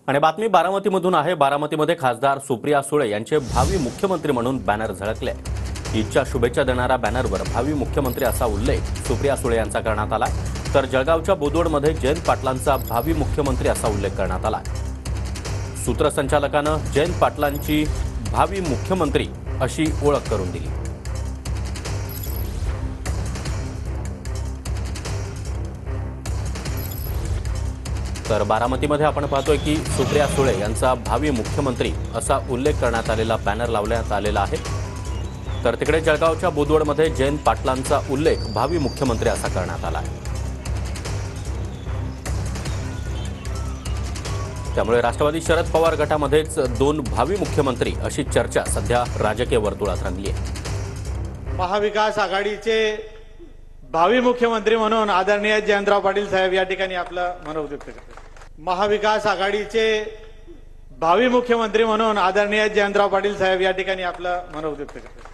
आणि बातमी बारामतीमधून आहे। बारामतीमध्ये खासदार सुप्रिया सुळे यांचे भावी मुख्यमंत्री म्हणून बॅनर झळकले। ईदच्या शुभेच्छा देणाऱ्या बॅनरवर भावी मुख्यमंत्री असा उल्लेख सुप्रिया सुळे यांचा करण्यात आला, तर जळगावच्या बोदवडमध्ये जयंत पाटलांचा भावी मुख्यमंत्री असा उल्लेख करण्यात आला। सूत्रसंचालकानं जयंत पाटलांची भावी मुख्यमंत्री अशी ओळख करून दिली। तर बारामतीमध्ये आपण पाहतोय की सुप्रिया सुळे यांचा भावी मुख्यमंत्री असा उल्लेख करण्यात आलेला बॅनर लावण्यात आलेला आहे। तर तिकडे जळगावच्या बोदवडमध्ये जयंत पाटलांचा उल्लेख भावी मुख्यमंत्री असा करण्यात आला आहे। त्यामुळे राष्ट्रवादी शरद पवार गटामध्येच दोन भावी मुख्यमंत्री अशी चर्चा सध्या राजकीय वर्तुळात रंगली आहे। महाविकास आघाडीचे भावी मुख्यमंत्री म्हणून आदरणीय जयंतराव पाटील साहेब या ठिकाणी आपलं मनोगत व्यक्त करतात। महाविकास आघाडीचे भावी मुख्यमंत्री म्हणून आदरणीय जयंतराव पाटील साहेब या ठिकाणी आपलं मनोगत व्यक्त करतात।